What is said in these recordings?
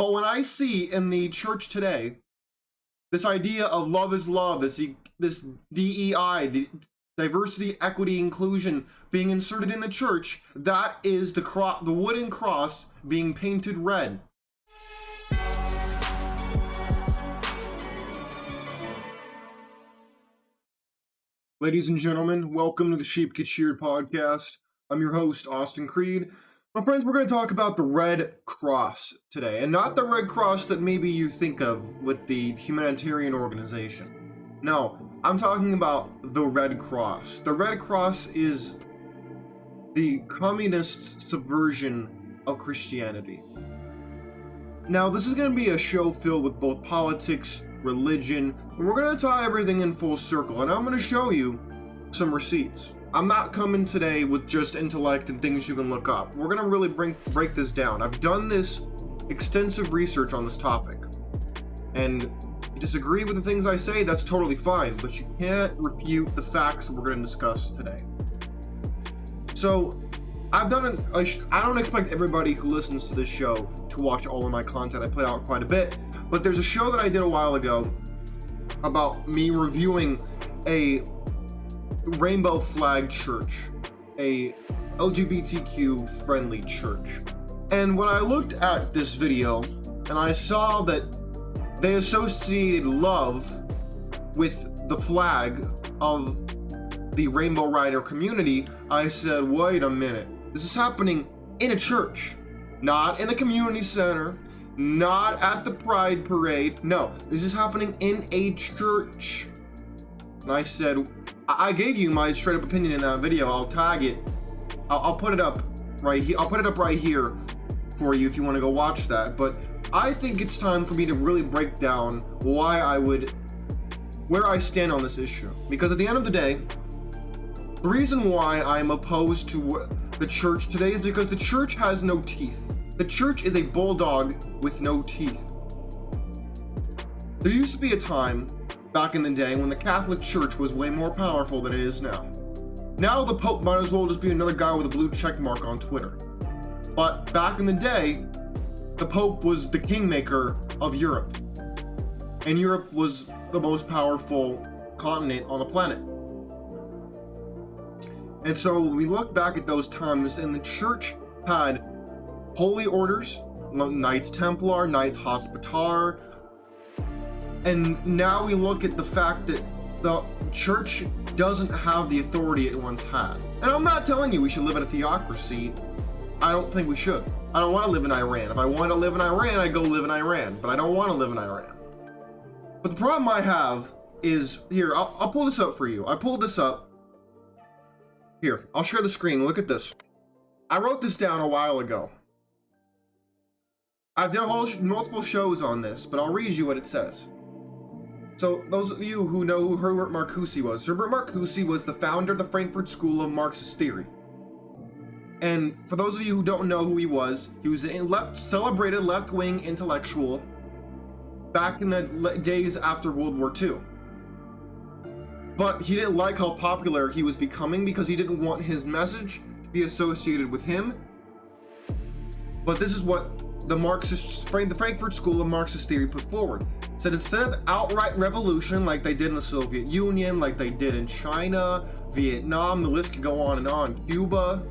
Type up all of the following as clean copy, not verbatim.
But when I see in the church today, this idea of love is love, this DEI, the diversity, equity, inclusion being inserted in the church, that is the wooden cross being painted red. Ladies and gentlemen, welcome to the Sheared podcast. I'm your host, Austin Creed. My friends, we're going to talk about the Red Cross today, and not the Red Cross that maybe you think of with the humanitarian organization. No, I'm talking about the Red Cross. The Red Cross is the communist subversion of Christianity. Now, this is going to be a show filled with both politics, religion, and we're going to tie everything in full circle, and I'm going to show you some receipts. I'm not coming today with just intellect and things you can look up. We're going to really break this down. I've done this extensive research on this topic, and if you disagree with the things I say, that's totally fine, but you can't refute the facts that we're going to discuss today. So, I don't expect everybody who listens to this show to watch all of my content. I put out quite a bit, but there's a show that I did a while ago about me reviewing a rainbow flag church, a LGBTQ friendly church. And when I looked at this video and I saw that they associated love with the flag of the Rainbow Rider community, I said, wait a minute, this is happening in a church, not in the community center, not at the Pride Parade. No, this is happening in a church. And I said, I gave you my straight up opinion in that video. I'll tag it. I'll put it up right here. I'll put it up right here for you if you want to go watch that. But I think it's time for me to really break down where I stand on this issue. Because at the end of the day, the reason why I'm opposed to the church today is because the church has no teeth. The church is a bulldog with no teeth. There used to be a time back in the day when the Catholic Church was way more powerful than it is now. Now the Pope might as well just be another guy with a blue check mark on Twitter. But back in the day, the Pope was the kingmaker of Europe. And Europe was the most powerful continent on the planet. And so we look back at those times, and the church had holy orders, Knights Templar, Knights Hospitaller, and now we look at the fact that the church doesn't have the authority it once had. And I'm not telling you we should live in a theocracy. I don't think we should. I don't want to live in Iran. If I wanted to live in Iran, I'd go live in Iran, but I don't want to live in Iran. But the problem I have is, here, I'll pull this up for you. I pulled this up. Here, I'll share the screen. Look at this. I wrote this down a while ago. I've done multiple shows on this, but I'll read you what it says. So, those of you who know who Herbert Marcuse was, Herbert Marcuse was the founder of the Frankfurt School of Marxist theory. And for those of you who don't know who he was a celebrated left-wing intellectual back in the days after World War II. But he didn't like how popular he was becoming because he didn't want his message to be associated with him. But this is what the Frankfurt School of Marxist theory put forward. It said instead of outright revolution like they did in the Soviet Union, like they did in China, Vietnam, the list could go on, Cuba.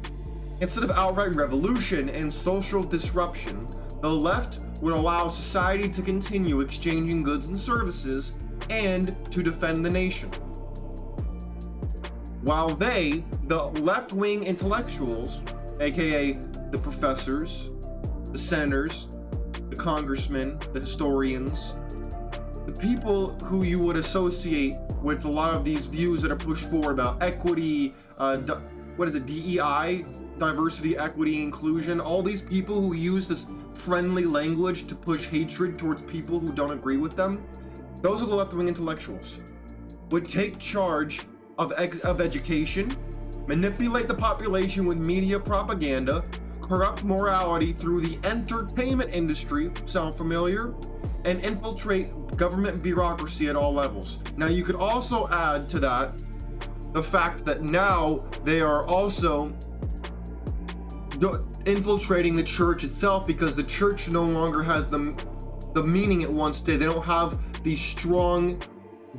Instead of outright revolution and social disruption, the left would allow society to continue exchanging goods and services and to defend the nation. While they, the left-wing intellectuals, aka the professors, the senators, the congressmen, the historians, the people who you would associate with a lot of these views that are pushed forward about equity, DEI, diversity, equity, inclusion, all these people who use this friendly language to push hatred towards people who don't agree with them, those are the left-wing intellectuals, would take charge of education, manipulate the population with media propaganda, corrupt morality through the entertainment industry, sound familiar? And infiltrate government bureaucracy at all levels. Now you could also add to that the fact that now they are also infiltrating the church itself, because the church no longer has the meaning it once did. They don't have the strong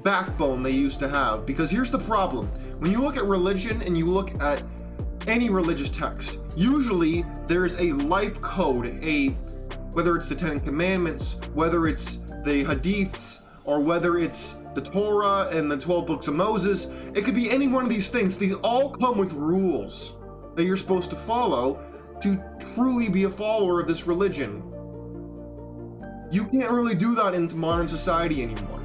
backbone they used to have. Because here's the problem. When you look at religion and you look at any religious text, usually there's a life code, whether it's the 10 Commandments, whether it's the Hadiths, or whether it's the Torah and the 12 books of Moses. It could be any one of these things. These all come with rules that you're supposed to follow to truly be a follower of this religion. You can't really do that in modern society anymore.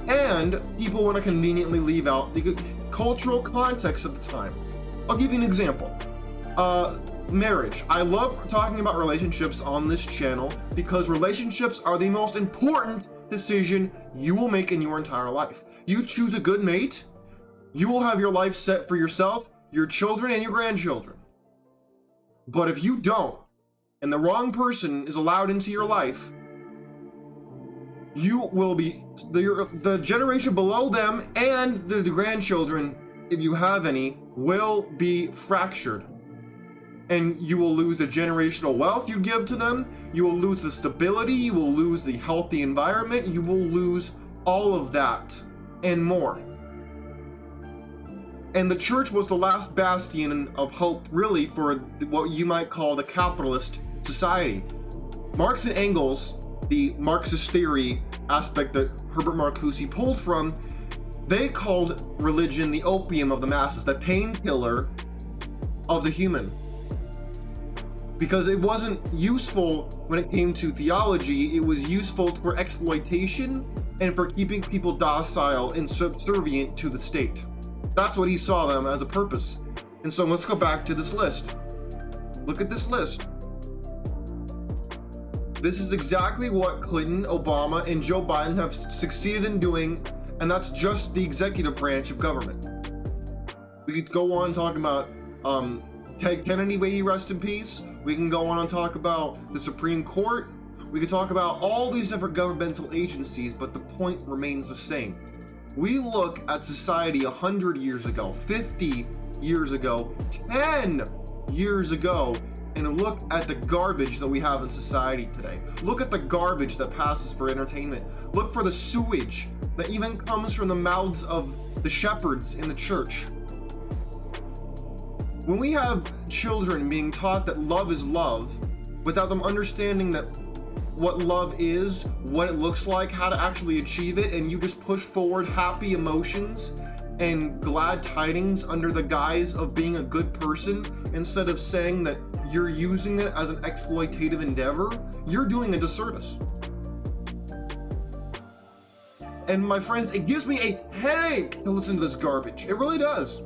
And people want to conveniently leave out the cultural context of the time. I'll give you an example. Marriage. I love talking about relationships on this channel because relationships are the most important decision you will make in your entire life. You choose a good mate, you will have your life set for yourself, your children, and your grandchildren. But if you don't, and the wrong person is allowed into your life, you will be, the generation below them and the grandchildren, if you have any, will be fractured. And you will lose the generational wealth you give to them, you will lose the stability, you will lose the healthy environment, you will lose all of that and more. And the church was the last bastion of hope, really, for what you might call the capitalist society. Marx and Engels, the Marxist theory aspect that Herbert Marcuse pulled from, they called religion the opium of the masses, the painkiller of the human. Because it wasn't useful when it came to theology, it was useful for exploitation and for keeping people docile and subservient to the state. That's what he saw them as a purpose. And so let's go back to this list. Look at this list. This is exactly what Clinton, Obama, and Joe Biden have succeeded in doing, and that's just the executive branch of government. We could go on talking about Ted Kennedy, may he rest in peace. We can go on and talk about the Supreme Court. We could talk about all these different governmental agencies, but the point remains the same. We look at society 100 years ago, 50 years ago, 10 years ago, and look at the garbage that we have in society today. Look at the garbage that passes for entertainment. Look for the sewage that even comes from the mouths of the shepherds in the church. When we have children being taught that love is love, without them understanding that what love is, what it looks like, how to actually achieve it, and you just push forward happy emotions and glad tidings under the guise of being a good person, instead of saying that you're using it as an exploitative endeavor, you're doing a disservice. And my friends, it gives me a headache to listen to this garbage. It really does.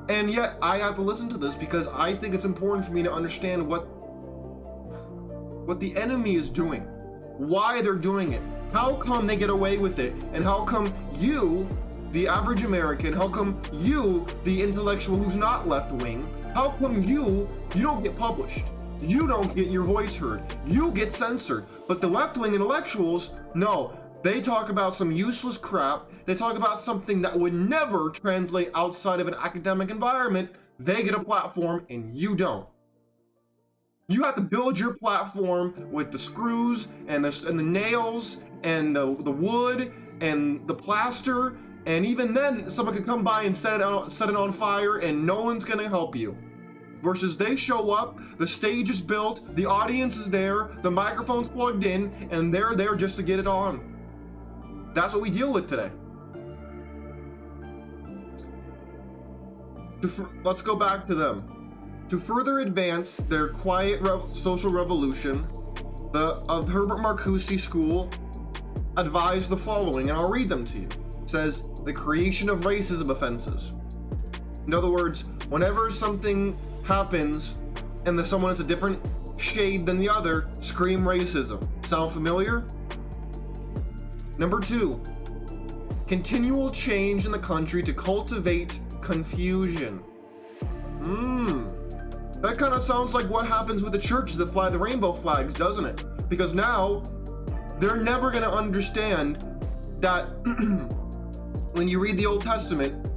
And yet I have to listen to this because I think it's important for me to understand what the enemy is doing, why they're doing it, how come they get away with it, and how come you, the average American, how come you, the intellectual who's not left-wing, how come you don't get published, you don't get your voice heard, you get censored, but the left-wing intellectuals, no, they talk about some useless crap, they talk about something that would never translate outside of an academic environment, they get a platform and you don't. You have to build your platform with the screws and the nails and the wood and the plaster, and even then someone could come by and set it on fire and no one's gonna help you. Versus they show up, the stage is built, the audience is there, the microphone's plugged in, and they're there just to get it on. That's what we deal with today. Let's go back to them. To further advance their quiet social revolution, the Herbert Marcuse school advised the following, and I'll read them to you. It says, the creation of racism offenses. In other words, whenever something happens and someone is a different shade than the other, scream racism. Sound familiar? Number 2, continual change in the country to cultivate confusion. That kind of sounds like what happens with the churches that fly the rainbow flags, doesn't it? Because now they're never going to understand that when you read the Old Testament,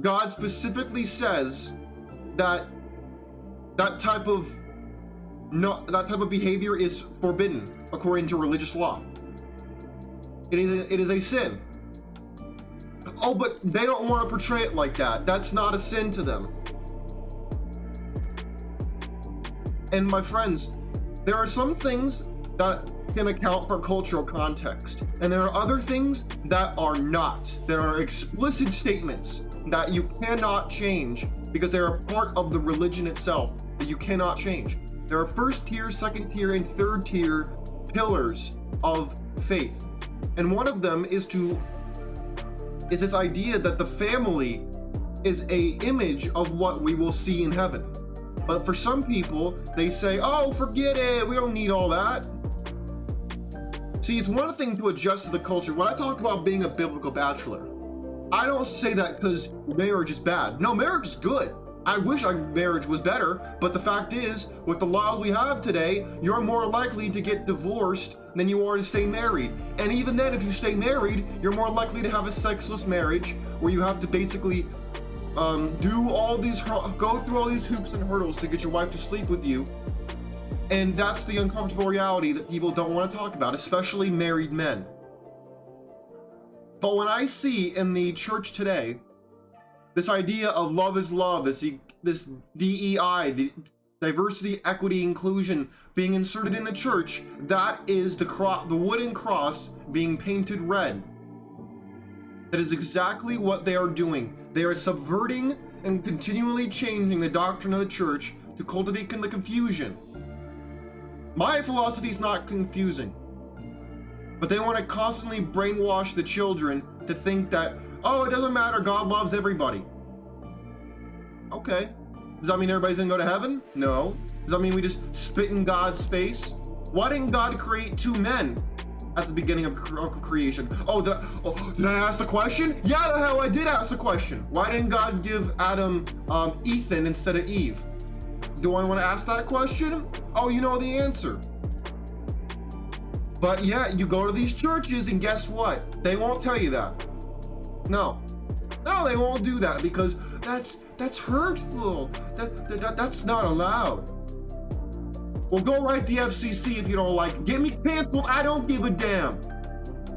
God specifically says that that type of behavior is forbidden according to religious law. It is a sin. Oh, but they don't want to portray it like that. That's not a sin to them. And my friends, there are some things that can account for cultural context, and there are other things that are not. There are explicit statements that you cannot change because they're a part of the religion itself that you cannot change. There are first tier, second tier, and third tier pillars of faith. And one of them is this idea that the family is a image of what we will see in heaven. But for some people, they say, oh, forget it, we don't need all that. See, it's one thing to adjust to the culture. When I talk about being a biblical bachelor, I don't say that because marriage is bad. No, marriage is good. I wish our marriage was better, but the fact is, with the laws we have today, you're more likely to get divorced than you are to stay married. And even then, if you stay married, you're more likely to have a sexless marriage where you have to basically go through all these hoops and hurdles to get your wife to sleep with you. And that's the uncomfortable reality that people don't want to talk about, especially married men. But when I see in the church today, this idea of love is love, this DEI, the diversity, equity, inclusion being inserted in the church, that is the wooden cross being painted red. That is exactly what they are doing. They are subverting and continually changing the doctrine of the church to cultivate the confusion. My philosophy is not confusing, but they want to constantly brainwash the children to think that, oh, it doesn't matter, God loves everybody. Okay. Does that mean everybody's gonna go to heaven? No. Does that mean we just spit in God's face? Why didn't God create two men at the beginning of creation? Did I ask the question? Yeah, the hell I did ask the question. Why didn't God give Adam Ethan instead of Eve? Do I want to ask that question? Oh, you know the answer. But yeah, you go to these churches and guess what? They won't tell you that. No, they won't do that because that's hurtful. That's not allowed. Well, go write the FCC if you don't like it. Get me canceled. I don't give a damn.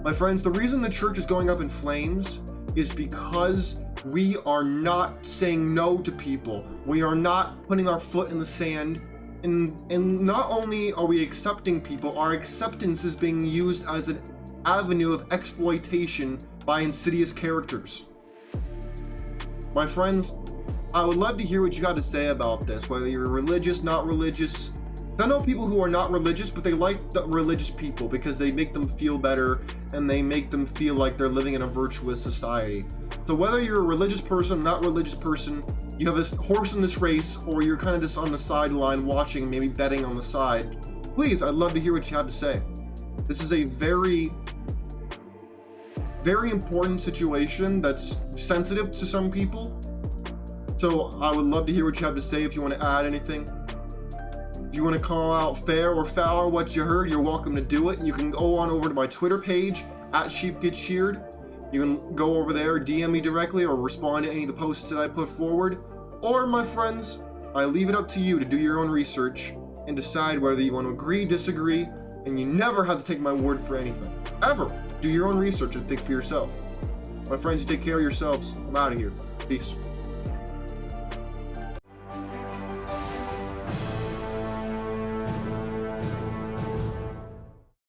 My friends, the reason the church is going up in flames is because we are not saying no to people. We are not putting our foot in the sand. And not only are we accepting people, our acceptance is being used as an avenue of exploitation by insidious characters. My friends, I would love to hear what you got to say about this, whether you're religious, not religious. I know people who are not religious, but they like the religious people because they make them feel better and they make them feel like they're living in a virtuous society. So whether you're a religious person, not religious person, you have a horse in this race, or you're kind of just on the sideline watching, maybe betting on the side, please, I'd love to hear what you have to say. This is a very, very important situation that's sensitive to some people. So I would love to hear what you have to say. If you want to add anything, if you want to call out fair or foul what you heard, you're welcome to do it. You can go on over to my Twitter page @SheepGetSheared. You can go over there, DM me directly, or respond to any of the posts that I put forward. Or, my friends, I leave it up to you to do your own research and decide whether you want to agree, disagree, and you never have to take my word for anything. Ever. Do your own research and think for yourself. My friends, you take care of yourselves. I'm out of here. Peace.